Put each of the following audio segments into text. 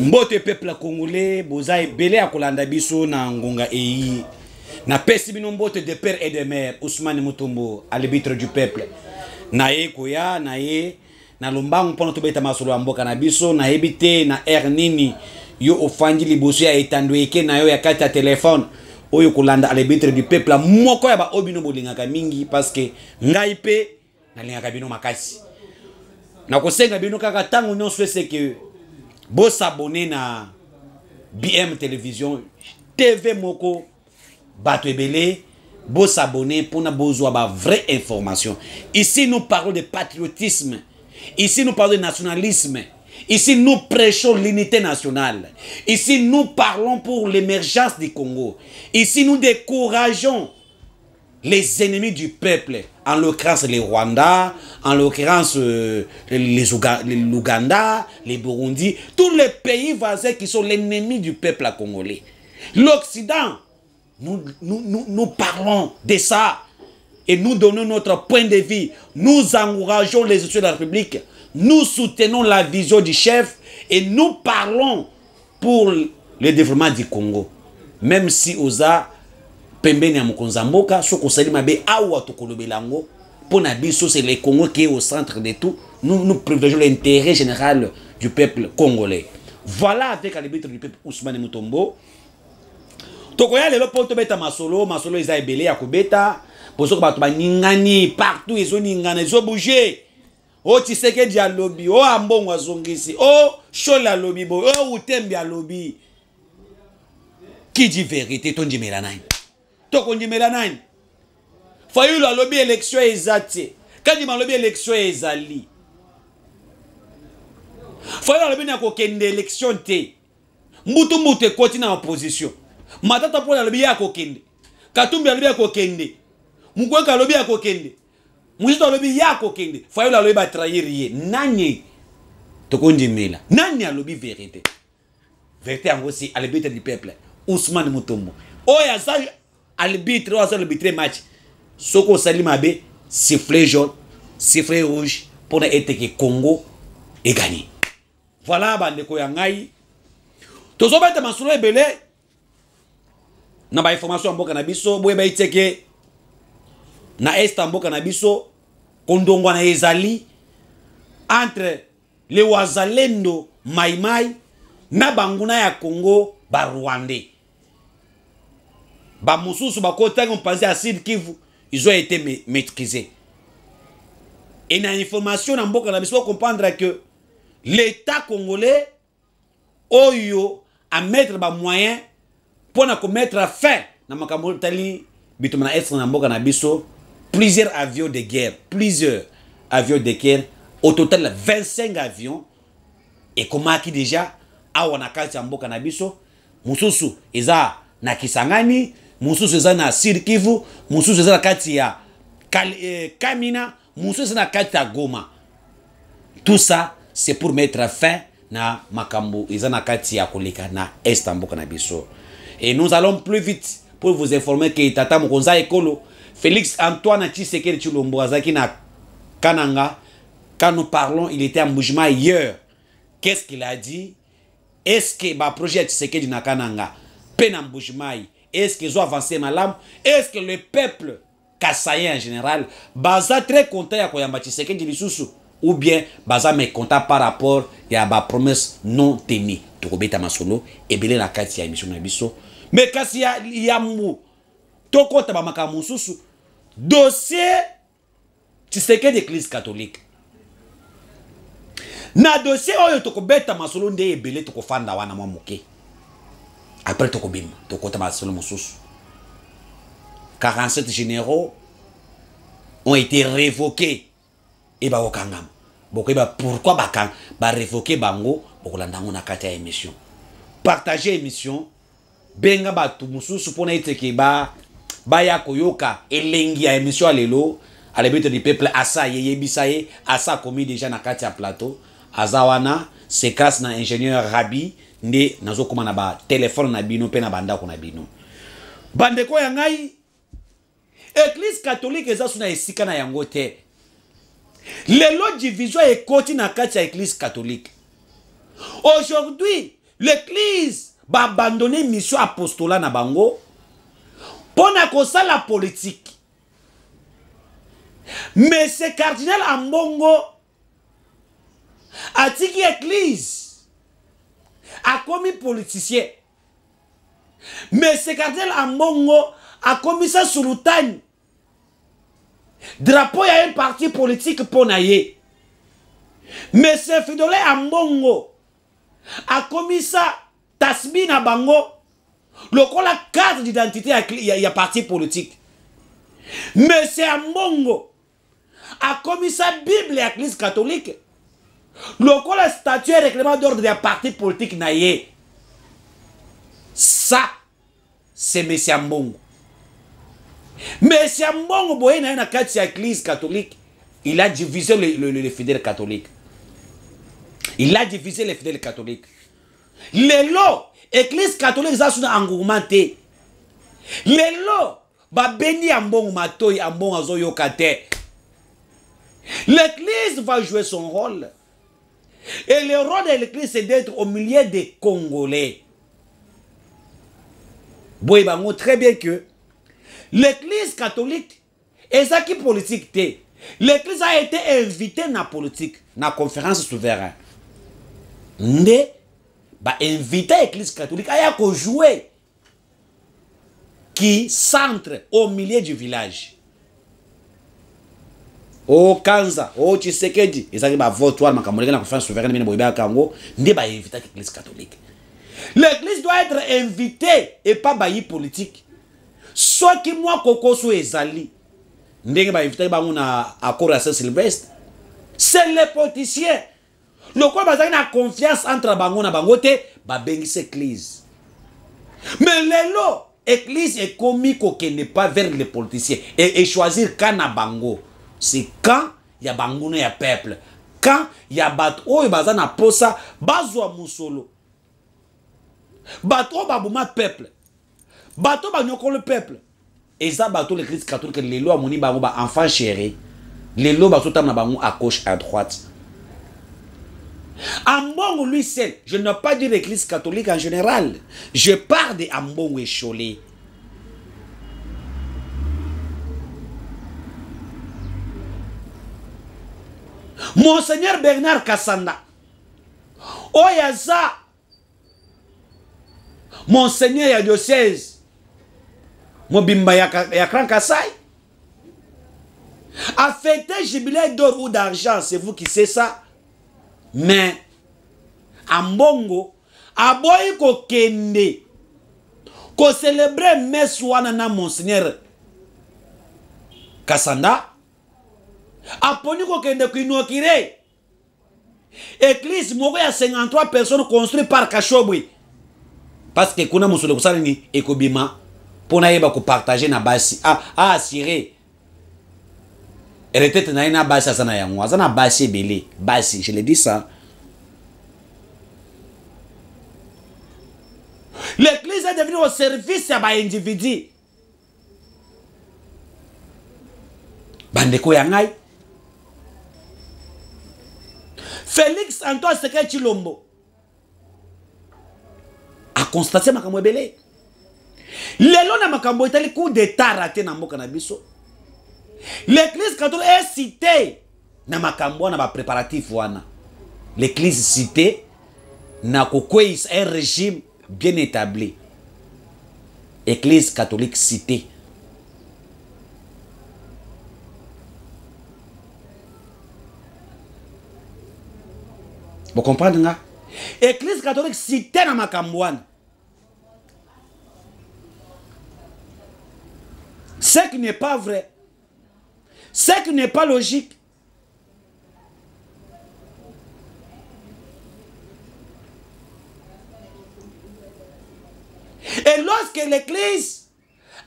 Mbote peuple congolais, boza ebele ya kolanda biso na ngonga ei. Na pesi bino mbote de père et de mère, Ousmane Mutombo, à l'arbitre du peuple. Na ye koya, na ye, na lombangu pono to beta masolo mboka na biso, na ebite na nini yo ofandi liboso ya etandweke na yo ya kati ya telefone. Oyo kolanda à l'arbitre du peuple, moko ya ba obino bolingaka mingi parce que ngai pe na lingaka bino makasi. Na kosenga bino kaka tango nyonso c'est que bo s'abonner na BM Télévision TV moko bato ebele bo s'abonner pour na bozwa ba vraie information. Ici nous parlons de patriotisme. Ici nous parlons de nationalisme. Ici nous prêchons l'unité nationale. Ici nous parlons pour l'émergence du Congo. Ici nous décourageons les ennemis du peuple, en l'occurrence les Rwandais, en l'occurrence l'Ouganda, les Burundi, tous les pays voisins qui sont l'ennemi du peuple congolais. L'Occident, nous parlons de ça et nous donnons notre point de vue. Nous encourageons les études de la République, nous soutenons la vision du chef et nous parlons pour le développement du Congo. Même si Oza pembeni ya mokonza mboka soko salima be awa to kolobelango pona biso c'est le Congo qui est au centre de tout. Nous privilégions l'intérêt général du peuple congolais. Voilà avec l'arbitre du peuple Ousmane Mutombo. Tokoya lelo poto beta masolo eza ebele ya kobeta bosoko bato baningani partout ils ont ningana ils ont bougé. O Tshisekedi ya lobby, o Ambongo azongisi, o Shola lobby bo, o Utembi ya lobby. Qui dit vérité ton dimela nani? Toko ndimela nani? Fayulu a lobby élection ezati. Kadi ma lobby élection ezali. Fayulu a lobby na kokende élection te. Mbutu mbute koti na opposition. Matata po na lobby ya kokende. Katumbi a lobby ya kokende. Mugwenka lobby ya kokende. Mujito lobby ya kokende. Fayulu a lobby ba trahir ye. Nani? Toko ndimela. Nani a lobby vérité? Vérité en aussi à l'arbitre du peuple. Ousmane Mutombo. Oya sa arbitre, on arbitre match. Soko Salimabe, sifflet jaune, sifflet rouge pour être que Congo est gagné. Voilà, bande ko yangai. Tozo bete masolo ebele. Na ba information mboka na biso, boye ba iteke na est mboka na biso, kondongwa na ezali entre les Wazalendo Maimai na banguna ya Congo ba Rwandais. Ba mususu ba kota on pensait à Sud Kivu, ils ont été maîtrisés. Et dans l'information en mboka na biso comprendre que l'État congolais oyo a mettre ba moyen pour na mettre fin na makambo tali bituma na est na mboka na biso plusieurs avions de guerre, au total 25 avions et comment qui déjà awa na kati ya mboka na biso mususu eza na Kisangani, mususu eza na Sud Kivu, mususu eza na kati ya Kamina, mususu eza na kati ya Goma. Tout ça c'est pour mettre fin na makambo eza na kati ya koleka na est mboka na biso. Et nous allons plus vite pour vous informer que tata mokonza ekolo Félix Antoine Tshisekedi Tshilombo azaki na Kananga. Quand nous parlons, il était en mouvement hier. Qu'est-ce qu'il a dit? Est-ce que le projet Tshisekedi na Kananga Penamboujmaï, est-ce qu'ils ont avancé malam? Est-ce que le peuple kassaïen en général baza très content ya koyamba Tshisekedi lisusu ou bien baza mécontent par rapport ya ba promesse non tenue? Tokobeta masolo ebele na kati ya émission na biso mais kasi ya mu tokota ba makamu susu dossier Tshisekedi église catholique na dossier oyo tokobeta masolo nde ebele tokofanda wana mwa moke. Après tokobima tokota masolo mosusu 47 généraux ont été révoqués et ba okangam bokoba pourquoi ba révoquer bango bokolandango na kati ya émission. Partager émission benga batu mosusu pona eteke ba ya koyoka elengi ya émission alelo à l'habitude du peuple asa yebisaye asa commis déjà na kati ya plateau azawana c'est grâce na ingénieur Rabi nde nazo koma na ba téléphone na bino pe na banda ko na bino bandeko ya ngai église catholique eza suna esika na yango te. Lelo division ekoti na kati ya église catholique. Aujourd'hui l'église va abandonner mission apostolat na bango pour la politique. Mais ce cardinal Ambongo a dit que l'église a commis politicien. Mais ce cardinal Ambongo a commis ça sur l'outan. Drapeau, il y a un parti politique pour naïe. Mais ce Fidolé Ambongo a commis ça, Tasbina Bango, le la carte d'identité, il y a parti politique. Mais c'est Ambongo a commis ça, Bible et l'Église catholique, le la statut et règlement d'ordre des partis politiques naïe. Ça, c'est M. Ambongo. Mais M. Ambongo, dans l'Église catholique, il a divisé les fidèles catholiques. Il a divisé les fidèles catholiques. Les lots, l'église catholique, ça sont engouementés. Les lots, ba béni ambon matoy ambon azoyo kate. L'église va jouer son rôle. Et le rôle de l'église, c'est d'être au milieu des Congolais. Boy, bango très bien que l'église catholique, et ça qui politique, l'église a été invitée dans la politique, dans la conférence souveraine. Nde ba invité l'église catholique à jouer qui centre au milieu du village. Oh Kanza, oh Tshisekedi, et ça qui va voter ma camarade na conférence souveraine bien boiba Kango, nde ba invité l'église catholique. L'église doit être invitée et pas bailli politique. Soit qui moi koko so ezali. Ndenge ba invité ba na accord à Saint-Sylvestre. C'est les politiciens. Le quoi bazaki na confiance entre bango na bangote ba bengisi église. Mais lelo église est commis qu'on n'est pas vers les politiciens et choisir quand na bango. C'est quand il y a bango ya peuple. Quand il y a bato bazana posa bazwa musolo. Bato babuma peuple. Bato banyoko le peuple. Et ça bato l'église catholique lelo amoni bango ba enfant chéri. Lelo bato tam na bango à gauche à droite. Ambongo lui seul, je ne veux pas dire l'église catholique en général. Je parle de Ambongo et Cholet. Monseigneur Bernard Kassanda. Oyaza. Monseigneur ya diocèse. Mobimba ya Grand Kassai. A fêté jubilé d'or ou d'argent, c'est vous qui savez ça. Mais Ambongo aboyi ko kende ko célébrer messe wana na Monseigneur Kassanda aponi ko kende ko inokire église moko ya 53 personnes construite par Kashobwe parce que kuna musolo kusala ni ekobima pona yeba ko partager na basi assurer retraite na ina basi sana yango azana basi belé basi je le dis ça. L'église est devenue au service à ba individu. Bandeko yangai. Félix Antoine Sekei Chilombo a constaté makambo ebele. Lelo na makambo etali coup d'état raté na mboka na biso. L'église catholique est citée na makambo na ba préparatif wana. L'église citée na kokwei un régime bien établi. Église catholique citée. Vous comprenez nga? Église catholique citée na makambo wana. Ce qui n'est pas vrai. Ce qui n'est pas logique. Et lorsque l'église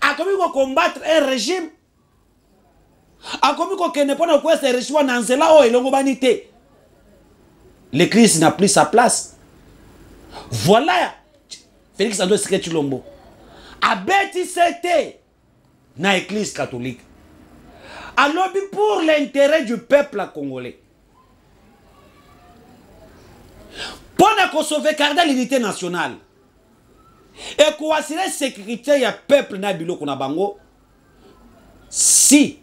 a commis de combattre un régime, a commis de ne pas quoi ce régime dans cela et l'ongobanité, l'église n'a plus sa place. Voilà Félix Antoine Sekei Chilombo a bâti cette dans l'église catholique. Alors pour l'intérêt du peuple congolais. pour sauvegarder l'unité nationale et pour assurer la sécurité du peuple na biloko na bango. Si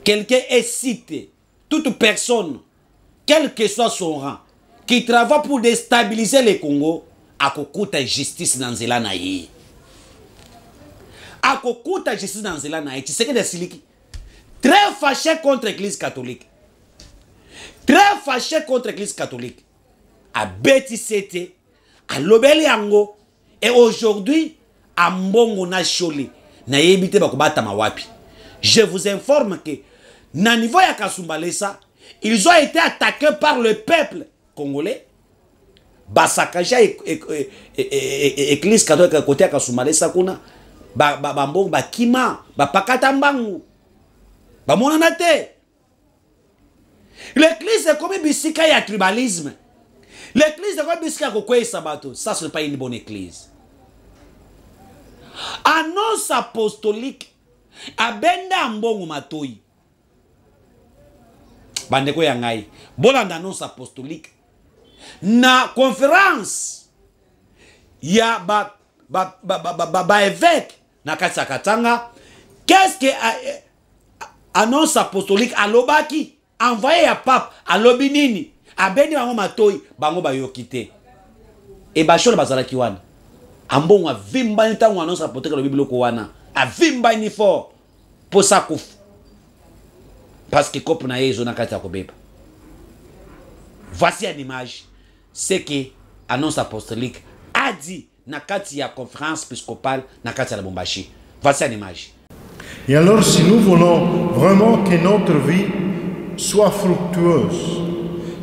quelqu'un est cité, toute personne, quel que soit son rang, qui travaille pour déstabiliser le Congo, a kokuta justice dans nzela na ye. A kokuta justice dans nzela na ye. Tu sais que des siliki très fâché contre l'église catholique. Très fâché contre l'église catholique. A beti sete, a lobeli yango, et aujourd'hui, a mbongo na choli, na yebite bakobata mawapi. Je vous informe que, na niveau ya Kasumbalesa, ils ont été attaqués par le peuple congolais. Basakaja église catholique côté ya Kasumbalesa kuna, mbongo bakima, pakata mbangu. Bamonana te. L'église est comme bisika ya tribalisme. L'église est comme bisika kokwe sabato. Ça, ce n'est pas une bonne église. Annonce apostolique. Abenda mbongo matoi. Bandeko ya ngai. Bolanda annonce apostolique. Na conférence. Ya ba évêque. Na kati Katanga. Qu'est-ce que annonce apostolique alobaki? Envoyé à pape, à l'obinini, à beni bango matoi, bango bayokite. Et bachole bazalaki wana. Ambongo avimba ni tango annonce apostolique le bible ko wana. Avimba ni fort pour ça kouf. Parce que kopo na yezo na kati ya kobeba. Voici une image. C'est que annonce apostolique a dit na kati ya conférence épiscopale na kati ya Lubumbashi. Voici une image. Et alors si nous voulons vraiment que notre vie soit fructueuse,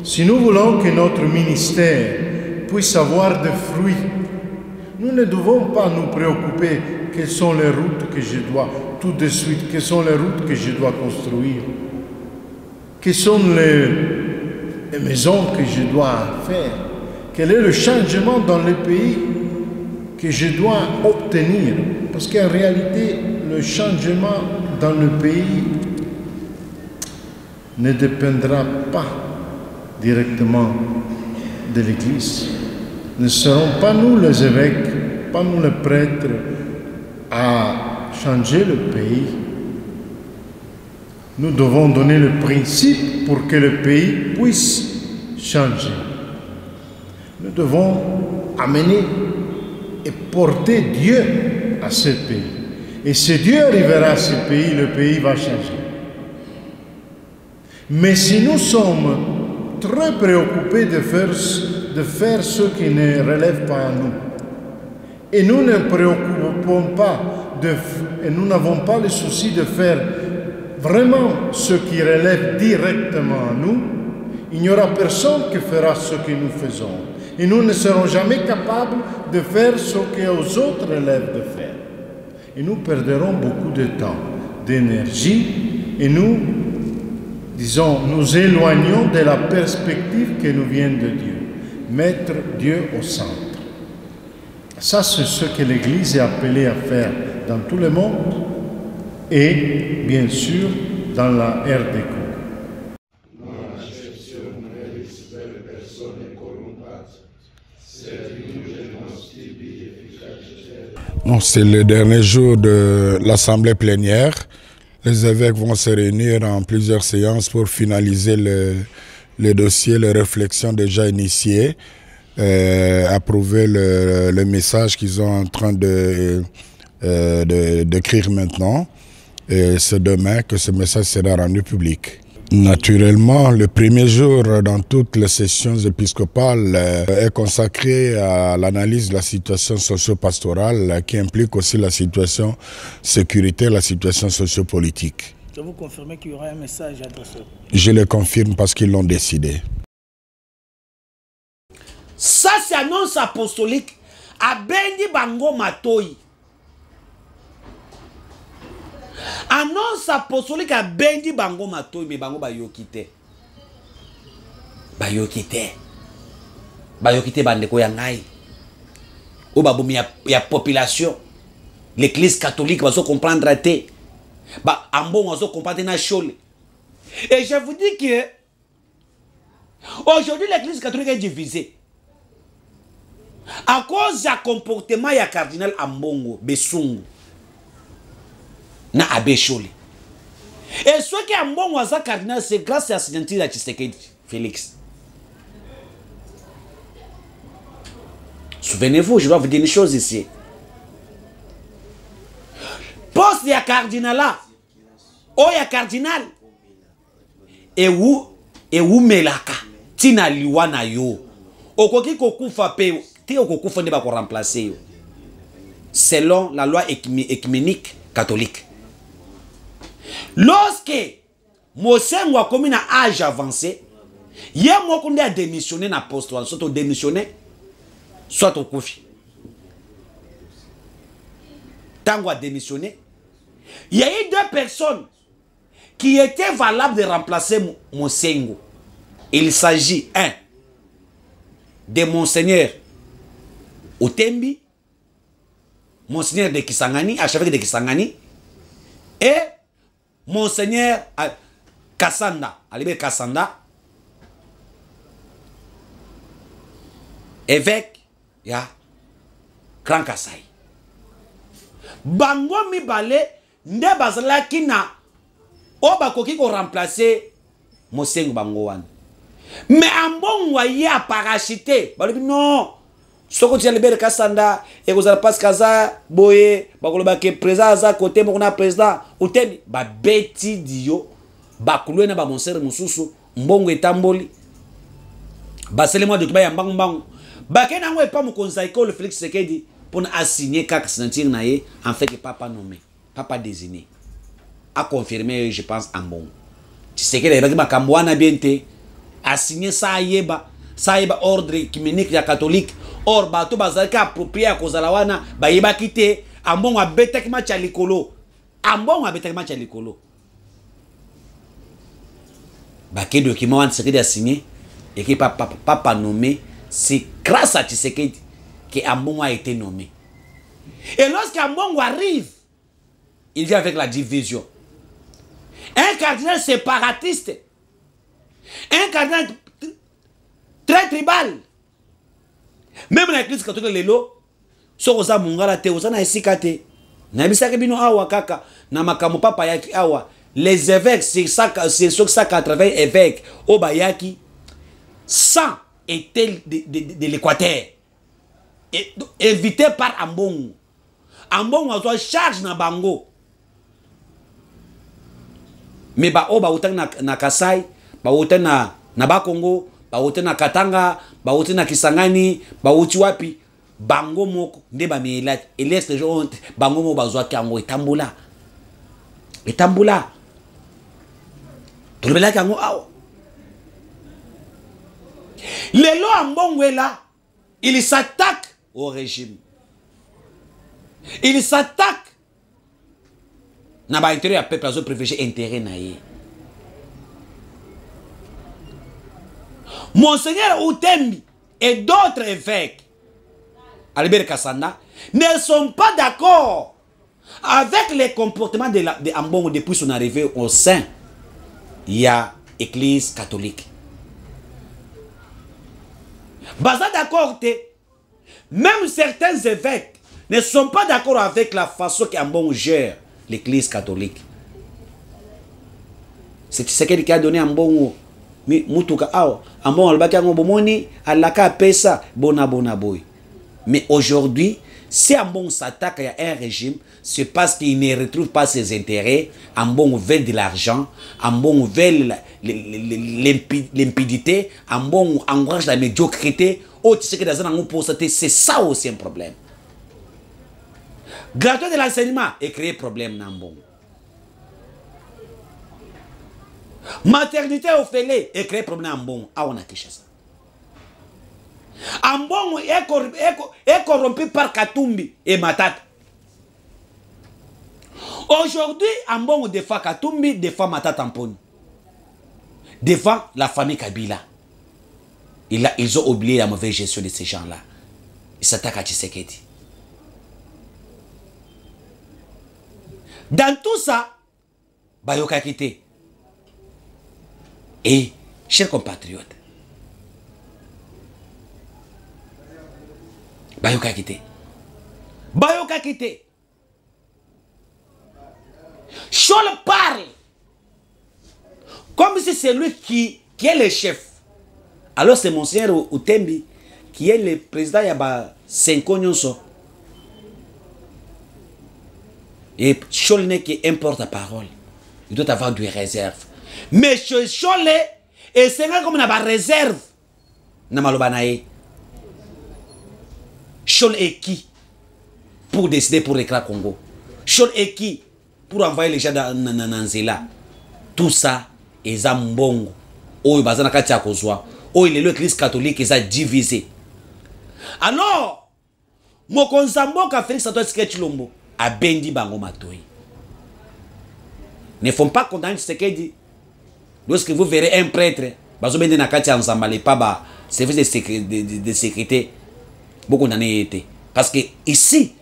si nous voulons que notre ministère puisse avoir des fruits, nous ne devons pas nous préoccuper quelles sont les routes que je dois tout de suite, quelles sont les routes que je dois construire, quelles sont les maisons que je dois faire, quel est le changement dans le pays que je dois obtenir. Parce qu'en réalité, le changement dans le pays ne dépendra pas directement de l'Église. Ne serons pas nous les évêques, pas nous les prêtres à changer le pays. Nous devons donner le principe pour que le pays puisse changer. Nous devons amener et porter Dieu à ce pays. Et si Dieu arrivera à ce pays, le pays va changer. Mais si nous sommes très préoccupés de faire ce qui ne relève pas à nous, et nous ne préoccupons pas, et nous n'avons pas le souci de faire vraiment ce qui relève directement à nous, il n'y aura personne qui fera ce que nous faisons. Et nous ne serons jamais capables de faire ce qu'aux autres relève de faire. Et nous perdrons beaucoup de temps, d'énergie, et nous éloignons de la perspective qui nous vient de Dieu. Mettre Dieu au centre. Ça, c'est ce que l'Église est appelée à faire dans tout le monde et, bien sûr, dans la RDC. C'est le dernier jour de l'Assemblée plénière. Les évêques vont se réunir en plusieurs séances pour finaliser le dossier, les réflexions déjà initiées, approuver le message qu'ils sont en train d'écrire maintenant. Et c'est demain que ce message sera rendu public. Naturellement, le premier jour dans toutes les sessions épiscopales est consacré à l'analyse de la situation socio-pastorale qui implique aussi la situation sécuritaire, la situation sociopolitique. Je vous confirme qu'il y aura un message adressé. Je le confirme parce qu'ils l'ont décidé. Ça, c'est annonce apostolique. Abendi bango matoi. Annonce apostolique à Bendi Bango Matoi, mais Bango Bayokite. Bayokite. Bayokite Bandeko Yangai. Ou Baboumi ya population. L'église catholique va se comprendre à té. Ba Ambon va se comprendre na chole. Et je vous dis que aujourd'hui l'église catholique est divisée. À cause du comportement ya cardinal Ambongo Besungu na Abesholi. Et ce qui Ambongo a cardinal, c'est grâce à la signature de Tshisekedi Félix. Souvenez-vous, je dois vous dire une chose ici. Poste ya cardinal là, oh ya cardinal, et où melaka, tina liwana yo, okoki kokufa pe, te okokufa ne ba ko remplacer yo. Selon la loi écuménique catholique. Lorsque Mosengo a commis un âge avancé, il y a moi qui a démissionné na poste, soit au démissionné, soit au koufi. Tango a démissionné, il y a eu deux personnes qui étaient valables de remplacer Mosengo. Il s'agit, un, de Monseigneur Otembi, Monseigneur de Kisangani, archevêque de Kisangani, et Monseigneur Kassanda, Alibé Kassanda, évêque, ya Grand Kassai. Bango mi balé, nde bazala kina, oba koki ko remplacer Mosengo bango wan. Mais Ambongo ye a parachuté, balobi non. Soko tia libere Kassanda, et vous allez pas kaza boye, bakoloba ke président za côté mokona président, Otembi ba beti dio, bakulwe na ba monsere mususu, mbongo etamboli. Ba selemo de ya mbangu mbangu. Ba kena ngo epa mokonza école Félix Tshisekedi pour assigner kaka signature na ye en fait que papa nommé, papa désigné. A confirmé je pense Ambongo. Tshisekedi ba makambo wana biente a signé ça yeba ordre écuménique ya catholique. Or bato bazalaki approprié à kozala wana ba yeba kité Ambongo abetaki match ya likolo. Ambongo abetaki match ya likolo. Ba ke document wana Tshisekedi a signé et que papa nommé, c'est grâce à Tshisekedi que Ambongo a été nommé. Et lorsqu'Ambongo arrive, il vient avec la division. Un cardinal séparatiste, un cardinal très tribal. Même dans l'église catholique lelo, so oza mungala te, oza na esika te. Na bisaka bino awa kaka, na makambo papa yaki awa. Les évêques, c'est 180 évêques au Bayaki, 100 étaient de l'Équateur. Invités par Ambongo. Ambongo a charge na bango. Mais ba o ba utang na Kasai, ba utang na Bakongo, ba utang na Katanga, ba utang na Kisangani, ba uti wapi, bango moko nde ba melat et les gens bango mo bazwa kango etambula. Etambula. Tolobela kango awa. Lelo Ambongo est là, il s'attaque au régime. Il s'attaque. Na ba intérêt à peuple azo privilégier intérêt na ye. Monseigneur Otembi et d'autres évêques, Albert Kassanda, ne sont pas d'accord avec les comportements de Ambongo depuis son arrivée au sein de l'Église catholique. Baza d'accord, même certains évêques ne sont pas d'accord avec la façon qu'Ambongo gère l'Église catholique. C'est ce qui a donné Ambongo mutuka awa Ambongo albaki yango bomoni alaka pesa bona boy. Mais aujourd'hui, si Ambongo s'attaque à un régime, c'est parce qu'il ne retrouve pas ses intérêts. Ambongo veut de l'argent, Ambongo veut l'impudicité, Ambongo encourage la médiocrité. Oh, tu sais que dans un pour c'est ça aussi un problème. Gratuit de l'enseignement est créé problème dans Ambongo. Maternité au fêlé est créé problème dans Ambongo. Ah, on a quelque chose. Ambongo est corrompu par Katumbi et Matata. Aujourd'hui, Ambongo défend Katumbi, défend Matata Mponi. Défend la famille Kabila. Ils ont oublié la mauvaise gestion de ces gens-là. Ils s'attaquent à Tshisekedi. Dans tout ça, Bayoka quitté. Et, chers compatriotes, bayoka kité. Bayoka kité. Chol parle comme si c'est lui qui est le chef. Alors c'est Monseigneur Utembi qui est le président de la 5 ans. Et Chol n'est qui importe la parole. Il doit avoir des réserves. Mais Chol et c'est comme une réserve. Chol est qui pour décider pour l'écran Congo? Chol est qui pour envoyer les gens dans Nanzela? Tout ça est Zambongo. Oh, il bazana katia kozwa. Oh, il est l'église catholique qui est divisé. Alors, mon konzambo ka Félix Antoine Tshisekedi a bendi bango matoi. Ne font pas condamner Tshisekedi. Lorsque vous verrez un prêtre, bazo bendi na katia nzambale pa ba service de sécurité, beaucoup d'années été. Parce que ici,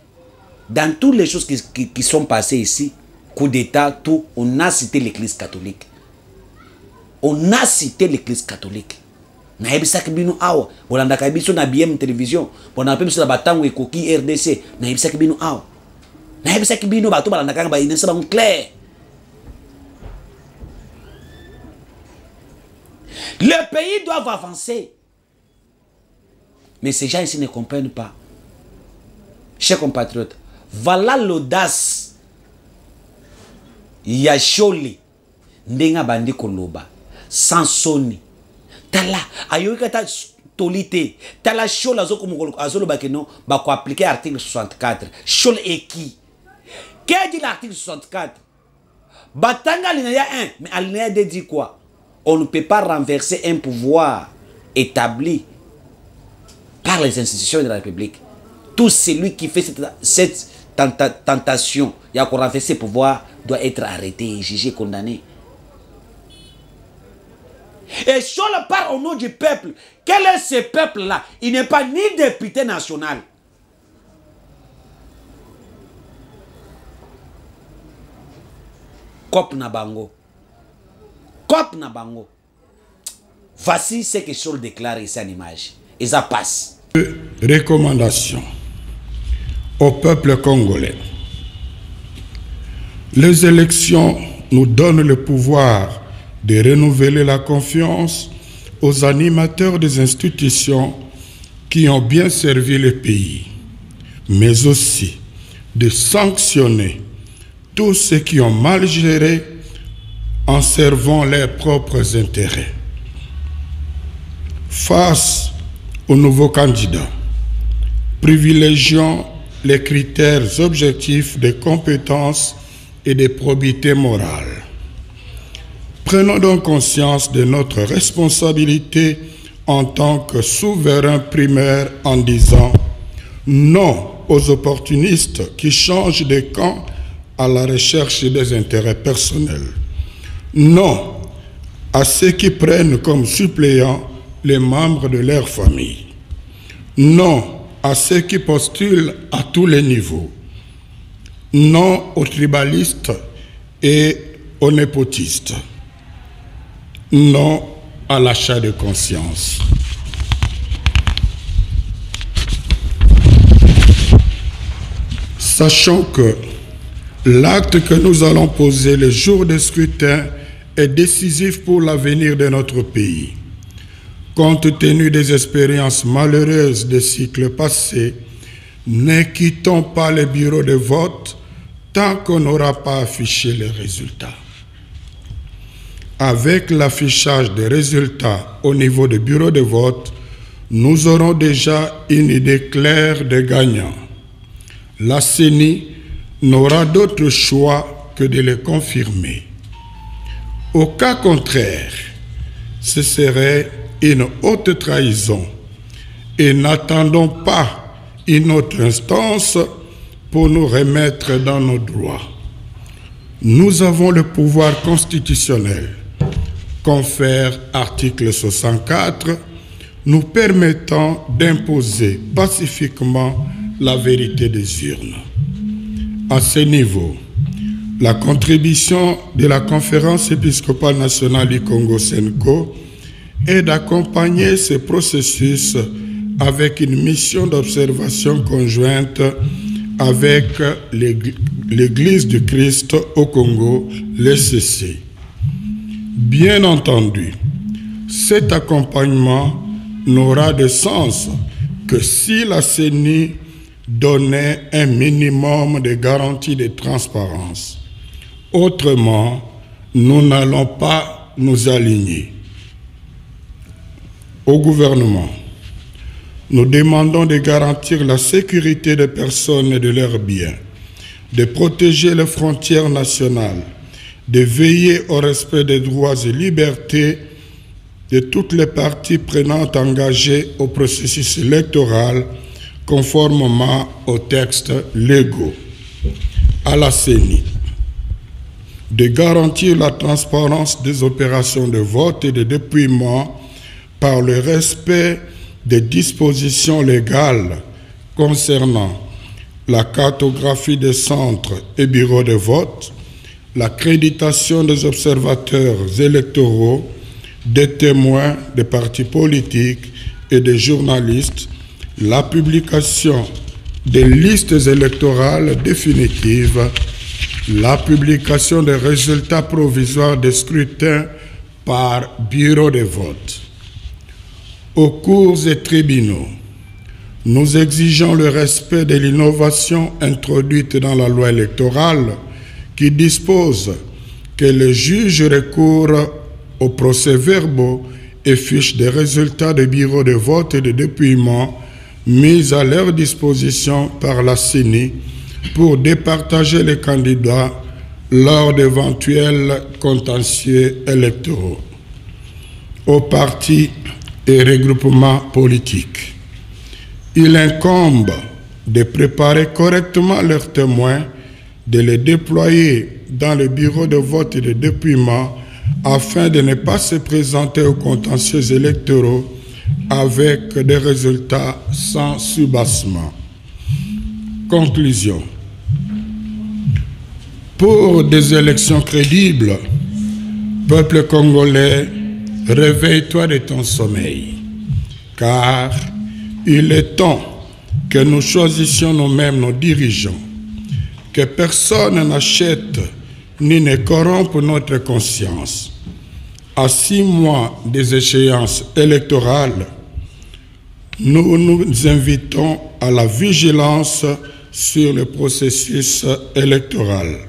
dans toutes les choses qui sont passées ici, coup d'état, tout, on a cité l'église catholique. On a cité l'église catholique. Na ebisa kibinu awa, bolanda kabiso na BM télévision, bolanda pebiso na batango ekoki RDC, na ebisa kibinu awa. Na ebisa kibinu bato balanda kanga ba inesa ba clair. Le pays doit avancer. Mais ces gens ici ne comprennent pas. Chers compatriotes, voilà l'audace. Yacholi, ndenga bandi koloba, Sansoni. Tala, ayoka ta tolité. Tala chol azolo bakeno, ba ko appliquer article 64. Chol eki. Qu'est-ce dit l'article 64? Batanga linéa 1, mais alinéa 2 dit quoi? On ne peut pas renverser un pouvoir établi par les institutions de la République. Tout celui qui fait cette tentation, il y a qu'on renverser le pouvoir, doit être arrêté, jugé, condamné. Et si on parle au nom du peuple, quel est ce peuple-là? Il n'est pas ni député national. Kop na bango. Kop na bango. Voici ce que Chol déclare ici en image. Et ça passe. Recommandation au peuple congolais. Les élections nous donnent le pouvoir de renouveler la confiance aux animateurs des institutions qui ont bien servi le pays, mais aussi de sanctionner tous ceux qui ont mal géré en servant leurs propres intérêts. Face aux nouveaux candidats, privilégions les critères objectifs de compétences et de probité morale. Prenons donc conscience de notre responsabilité en tant que souverain primaire en disant non aux opportunistes qui changent de camp à la recherche des intérêts personnels. Non à ceux qui prennent comme suppléants les membres de leur famille. Non à ceux qui postulent à tous les niveaux. Non aux tribalistes et aux népotistes. Non à l'achat de conscience. Sachant que l'acte que nous allons poser le jour du scrutin est décisif pour l'avenir de notre pays. Compte tenu des expériences malheureuses des cycles passés, ne quittons pas le bureau de vote tant qu'on n'aura pas affiché les résultats. Avec l'affichage des résultats au niveau du bureau de vote, nous aurons déjà une idée claire des gagnants. La CENI n'aura d'autre choix que de les confirmer. Au cas contraire, ce serait une haute trahison et n'attendons pas une autre instance pour nous remettre dans nos droits. Nous avons le pouvoir constitutionnel, confère article 64, nous permettant d'imposer pacifiquement la vérité des urnes. À ce niveau, la contribution de la Conférence épiscopale nationale du Congo, SENCO, est d'accompagner ce processus avec une mission d'observation conjointe avec l'Église du Christ au Congo, l'ECC. Bien entendu, cet accompagnement n'aura de sens que si la CENI donnait un minimum de garanties de transparence. Autrement, nous n'allons pas nous aligner. Au gouvernement, nous demandons de garantir la sécurité des personnes et de leurs biens, de protéger les frontières nationales, de veiller au respect des droits et libertés de toutes les parties prenantes engagées au processus électoral conformément aux textes légaux. À la CENI, de garantir la transparence des opérations de vote et de dépouillement par le respect des dispositions légales concernant la cartographie des centres et bureaux de vote, l'accréditation des observateurs électoraux, des témoins des partis politiques et des journalistes, la publication des listes électorales définitives, la publication des résultats provisoires des scrutins par bureau de vote. Aux cours et tribunaux, nous exigeons le respect de l'innovation introduite dans la loi électorale qui dispose que les juges recourent aux procès-verbaux et fiches des résultats des bureaux de vote et de dépouillement mis à leur disposition par la CENI pour départager les candidats lors d'éventuels contentieux électoraux. Aux partis et regroupements politiques, il incombe de préparer correctement leurs témoins, de les déployer dans le bureau de vote et de dépouillement afin de ne pas se présenter aux contentieux électoraux avec des résultats sans soubassement. Conclusion. Pour des élections crédibles, peuple congolais, réveille-toi de ton sommeil, car il est temps que nous choisissions nous-mêmes nos dirigeants, que personne n'achète ni ne corrompe notre conscience. À 6 mois des échéances électorales, nous nous invitons à la vigilance sur le processus électoral.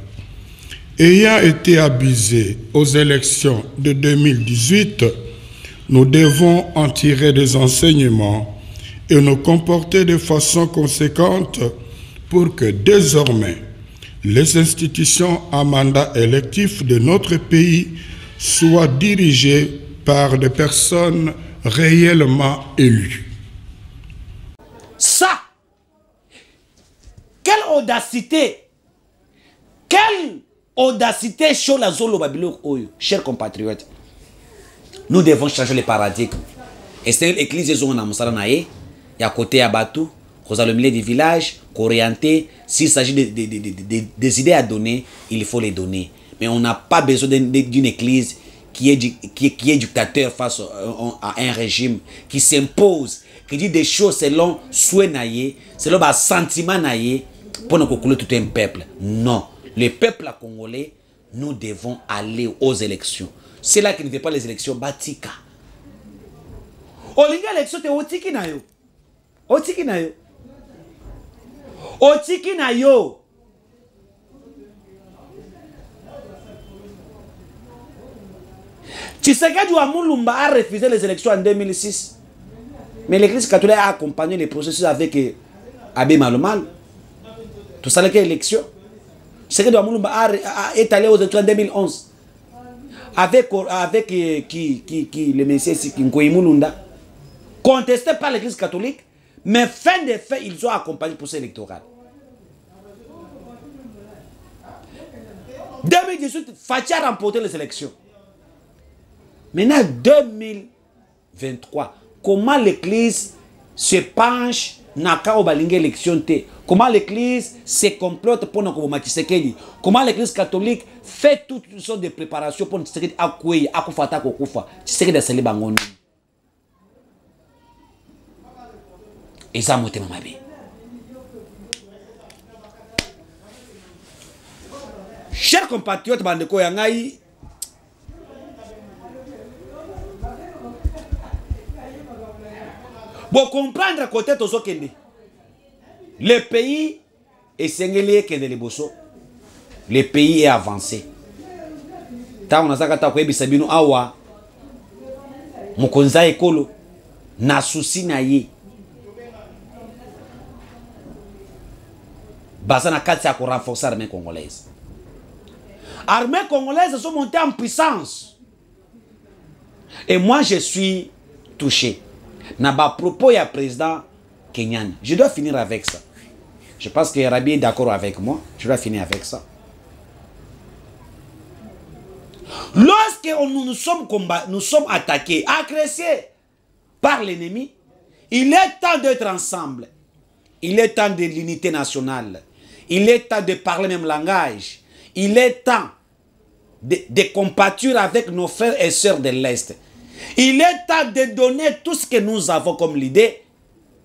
Ayant été abusés aux élections de 2018, nous devons en tirer des enseignements et nous comporter de façon conséquente pour que désormais les institutions à mandat électif de notre pays soient dirigées par des personnes réellement élues. Ça, quelle audacité! Quelle audacité chez la Zolo Babylon, chers compatriotes. Nous devons changer le paradigme. Et c'est l'église de Zona Moussaranaye, il y a côté à Batou, au milieu du village, orienter. S'il s'agit des idées à donner, il faut les donner. Mais on n'a pas besoin d'une église qui est dictateur face à un régime, qui s'impose, qui dit des choses selon souhait naïe, selon le sentiment naïe, pour nous conclure tout un peuple. Non. Le peuple congolais, nous devons aller aux élections. C'est là qui ne fait pas les élections, Batika. Olinga élection te otiki na yo. Otiki na yo. Otiki na yo. Tshisekedi wa Mulumba a refusé les élections en 2006. Mais l'église catholique a accompagné les processus avec Abbé Malomal. Tout ça, c'est l'élection. Tshisekedi wa Mulumba est allé aux élections en 2011. Avec le Messie Nkoyi Mulunda. Contesté par l'église catholique. Mais fin de fait, ils ont accompagné le processus électoral. 2018, Fathi a remporté les élections. Maintenant, 2023, comment l'église se penche dans l'élection? Comment l'église se complote pour nous Tshisekedi? Comment l'église catholique fait toutes sortes de préparations pour Tshisekedi à Koué, à Koufata, Koufata, Tshisekedi a scellé Bangono. eza motema mabe. Chers compatriotes bandeko ya ngai, bon comprendre côté tozo kende. Le pays est sengeli kende liboso. Le pays est avancé. Ta on azaka ta koyebisa bino awa mokonza ekolo na souci na ye. Basana kati ya ko renforcer l'armée congolaise. Armée congolaise sont montées en puissance. Et moi je suis touché. Naba propos ya président Kenyan. Je dois finir avec ça. Je pense que Rabi est d'accord avec moi. Je dois finir avec ça. Lorsque nous sommes attaqués, agressés par l'ennemi, il est temps d'être ensemble. Il est temps de l'unité nationale. Il est temps de parler le même langage. Il est temps de compatir avec nos frères et sœurs de l'Est. Il est temps de donner tout ce que nous avons comme l'idée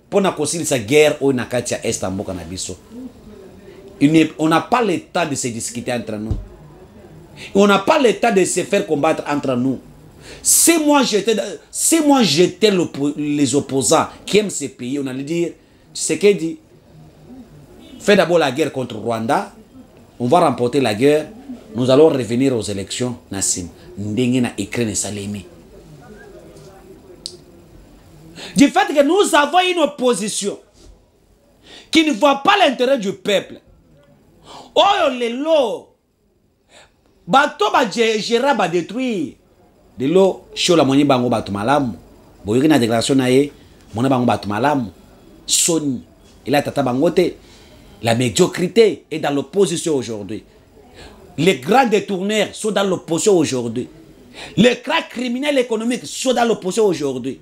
pour nous concilier cette guerre au Nakatia Est en Bokanabiso. On n'a pas le temps de se discuter entre nous. On n'a pas le temps de se faire combattre entre nous. Si moi j'étais les opposants qui aiment ces pays, on allait dire, tu sais qu'elle dit, fais d'abord la guerre contre Rwanda, on va remporter la guerre, nous allons revenir aux élections, Nassim. Ndengena Ukraine et Salemi. Du fait que nous avons une opposition qui ne voit pas l'intérêt du peuple. Oh, les lots, bateau ba gérer ba détruire. De l'eau, show la moyen bango batu malamu. Boyori na déclaration na ye, mona bango batu malamu. Soni, il a tata bangote. La médiocrité est dans l'opposition aujourd'hui. Les grands détourneurs sont dans l'opposition aujourd'hui. Les grands criminels économiques sont dans l'opposition aujourd'hui.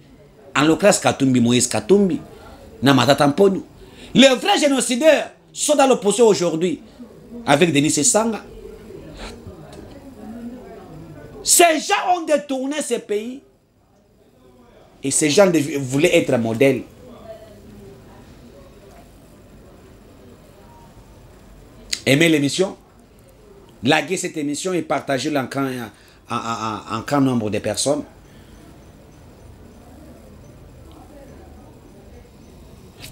En l'occurrence Katumbi, Moïse Katumbi, Namata Tamponu. Les vrais génocidaires sont dans l'opposition aujourd'hui. Avec Denis Sanga. Ces gens ont détourné ces pays. Et ces gens voulaient être un modèle. Aimez l'émission. Laguez cette émission et partagez-la en grand nombre de personnes.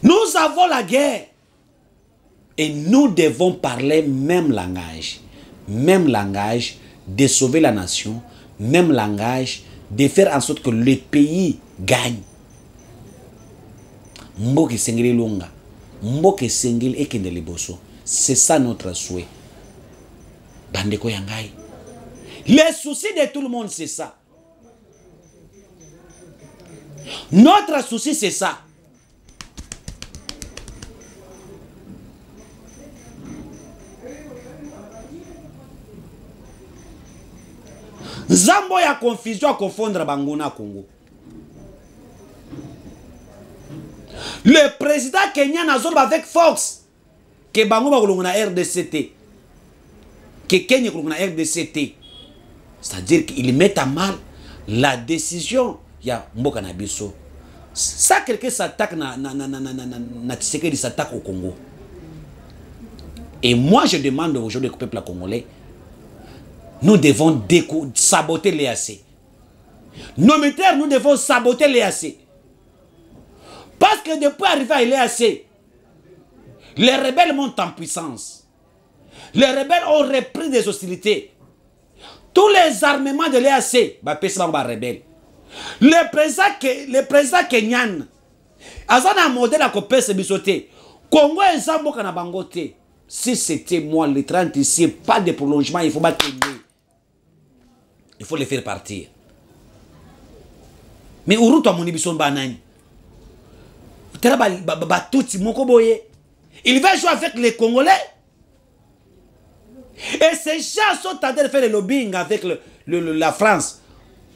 Nous avons la guerre. Et nous devons parler même langage. Même langage de sauver la nation. Même langage de faire en sorte que le pays gagne. Mboke Sengeli Lunga. Mboke Sengeli Ekende Liboso. C'est ça notre souhait. Bandeko Yangai. Les soucis de tout le monde, c'est ça. Notre souci, c'est ça. Zambo ya confusion à confondre Banguna Congo. Le président kenyan a zolba avec force que Bango va na RDCT. Que Kenya na RDCT. C'est-à-dire qu'il met à mal la décision ya Mboka na biso. Ça quelqu'un s'attaque na Tshisekedi s'attaque au Congo. Et moi je demande aujourd'hui au peuple congolais, nous devons saboter l'EAC. Nos militaires, nous devons saboter l'EAC. Parce que depuis arriver à l'EAC, les rebelles montent en puissance. Les rebelles ont repris des hostilités. Tous les armements de l'EAC, le président Kenyan, Azana modèle à copé se bisoté. Congo et Zambo Kanabangote. Si c'était moi, les 30 ici, pas de prolongement, il faut pas qu'il il faut les faire partir. Mais où est-ce que tu banane? Il va jouer avec les Congolais. Et ces gens sont en train de faire le lobbying avec la France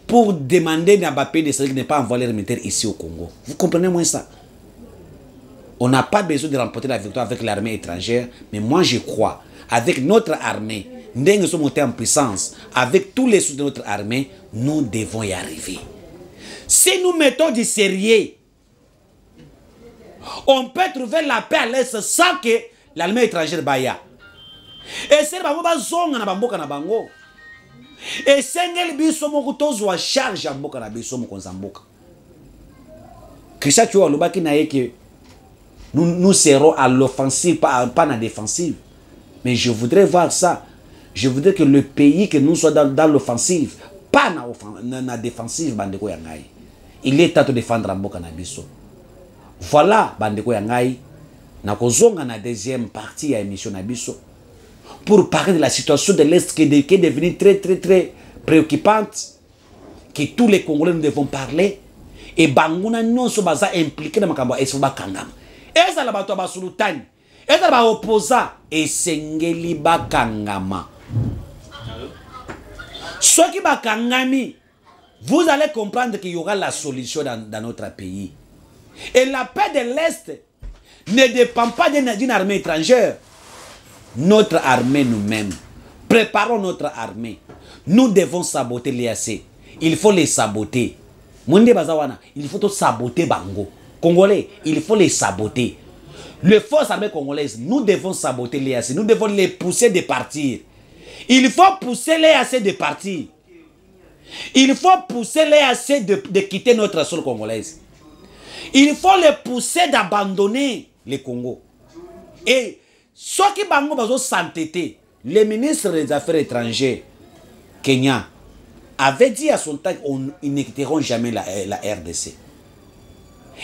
pour demander à Mbappé de ne pas envoyer les militaires ici au Congo. Vous comprenez moins ça? On n'a pas besoin de remporter la victoire avec l'armée étrangère, mais moi je crois, avec notre armée, nous sommes montés en puissance, avec tous les soutiens de notre armée, nous devons y arriver. Si nous mettons du sérieux On peut trouver la paix à l'Est sans que l'armée étrangère baya. Et c'est bango bazonga na bamboka na bango. Et sengel biso moko tozwa charge ya mboka na biso moko nzamboka. Christian tu vois lobaki na que nous serons à l'offensive, pas à la défensive. Mais je voudrais voir ça. Je voudrais que le pays, que nous soyons dans l'offensive, pas dans la défensive, bandeko yangai. Il est temps de défendre mboka na biso. Voilà, bandeko yangai. Na kozonga na deuxième partie à émission na biso. Pour parler de la situation de l'Est qui est devenue très préoccupante. Que tous les Congolais nous devons parler. Et banguna non so baza impliqué dans makambo eso bakangama. Eza la bato basulutani. Eza ba opposa esengeli bakangama. Ceux qui bakangami, vous allez comprendre qu'il y aura la solution dans notre pays. Et la paix de l'Est ne dépend pas d'une armée étrangère. Notre armée nous-mêmes. Préparons notre armée. Nous devons saboter l'EAC. Il faut les saboter. Monde Bazawana, il faut saboter Bango. Congolais, il faut les saboter. Les forces armées congolaises, nous devons saboter l'EAC. Nous devons les pousser de partir. Il faut pousser l'EAC de partir. Il faut pousser l'EAC de quitter notre sol congolaise. Il faut les pousser d'abandonner le Congo. Et ceux qui Bango Bazo s'entêter, le ministre des Affaires étrangères, Kenya, avait dit à son temps qu'ils ne quitteront jamais la RDC.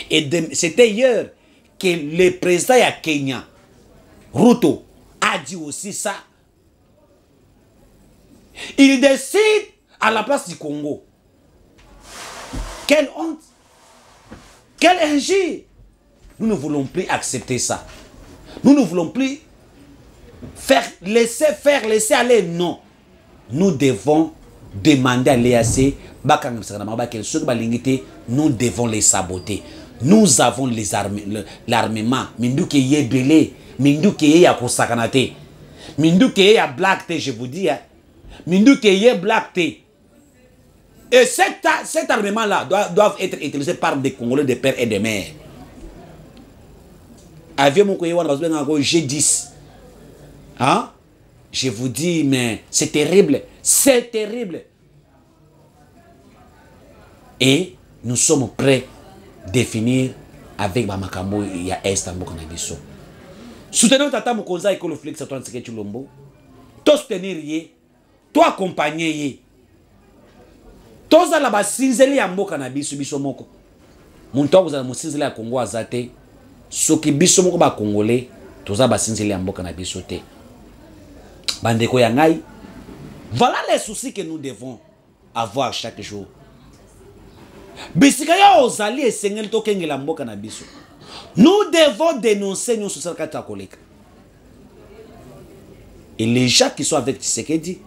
Et c'était hier que le président de Kenya, Ruto, a dit aussi ça. Il décide à la place du Congo. Quelle honte! Quelle injure! Nous ne voulons plus accepter ça. Nous ne voulons plus laisser aller. Non. Nous devons demander à l'EAC, nous devons les saboter. Nous avons l'armement. Minduke ye belé, minduke ye ya kosakanate. Minduke ye ya black té, je vous dis. Minduke ye black té. Et cet armement-là doit être utilisé par des Congolais de père et de mère. Avion mon G10. Hein? Je vous dis, mais c'est terrible. C'est terrible. Et nous sommes prêts à définir avec Bamakambo et à Estambo Kanabiso. Soutenons Tata Mukonza et Koloflix à 37 Chulombo. Toi soutenir yé. Toi accompagner yé. Toi à la base sinzeli à Mbo Kanabiso biso moko. Mon temps vous allez me sinzeli à Congo azate. Ce qui biso moko ba Congolais. Toi à la base sinzeli à Mbo Kanabiso te. Bandeko yangai. Voilà les soucis que nous devons avoir chaque jour. Nous devons dénoncer nos sociétés catholiques. Et les gens qui sont avec Tshisekedi,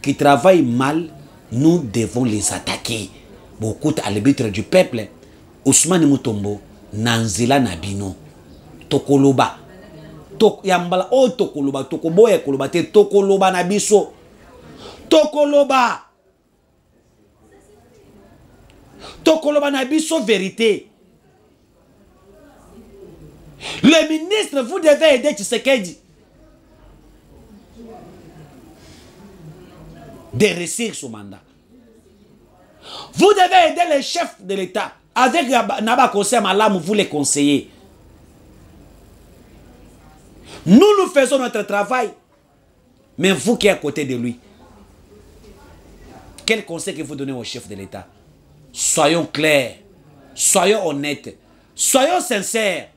qui travaillent mal, nous devons les attaquer. Beaucoup à l'arbitre du peuple, Ousmane Mutombo, Nanzila Nabino, Tokoloba. Yambala o tokoloba, tokoboya koloba te tokoloba na biso. Tokoloba. Tokoloba na biso vérité. Le ministre, vous devez aider Tshisekedi de réussir son mandat. Vous devez aider les chefs de l'État. Avec Naba Conseil Malam, vous les conseillez. Nous faisons notre travail. Mais vous qui êtes à côté de lui, quel conseil que vous donnez au chef de l'État? Soyons clairs, soyons honnêtes, soyons sincères.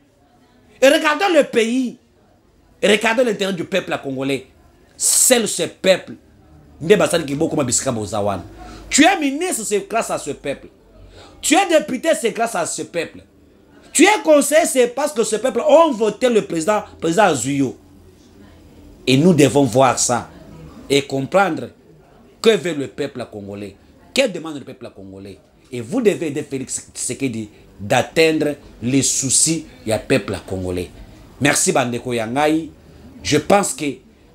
Et regardons le pays, et regardons l'intérêt du peuple congolais. Seul ce peuple. Tu es ministre, c'est grâce à ce peuple. Tu es député, c'est grâce à ce peuple. Tu es conseiller, c'est parce que ce peuple a voté le président Azuyo. Et nous devons voir ça et comprendre que veut le peuple congolais. Que demande le peuple congolais. Et vous devez aider Félix Tshisekedi d'atteindre les soucis du peuple congolais. Merci Bandeko Yangai. Je pense que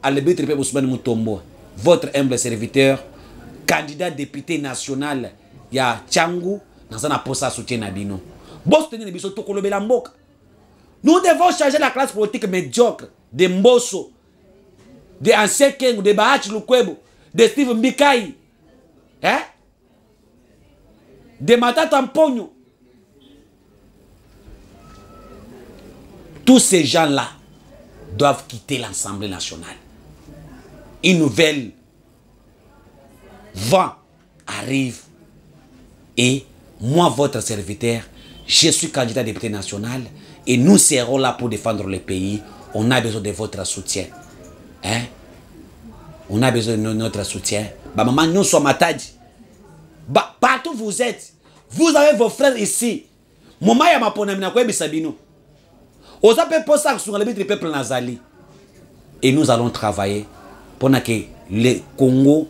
à l'arbitre Ousmane Mutombo, votre humble serviteur, candidat député national, il y a Tchangou, dans un poste à soutien Nabino. Boss tenir biso tokolobe la mboka. Nous devons changer la classe politique médiocre de Mbosso, de Ancien Kengo, de Bahati Lukwebo, de Steve Mbikai, hein? De Matata Mpogno. Tous ces gens-là doivent quitter l'Assemblée nationale. Une nouvelle vent arrive et moi, votre serviteur, je suis candidat député national et nous serons là pour défendre le pays. On a besoin de votre soutien. Hein? On a besoin de notre soutien. Bah, maman, nous sommes à Tadji. Bah, partout où vous êtes, vous avez vos frères ici. Maman, il y a ma ponamina quoi, Sabino. Aux appels pour ça, sur le peuple Nazali. Et nous allons travailler pour que le Congo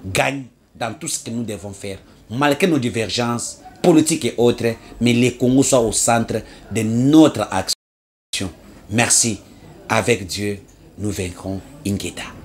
gagne dans tout ce que nous devons faire, malgré nos divergences politiques et autres, mais le Congo soit au centre de notre action. Merci. Avec Dieu, nous vaincrons Ingeda.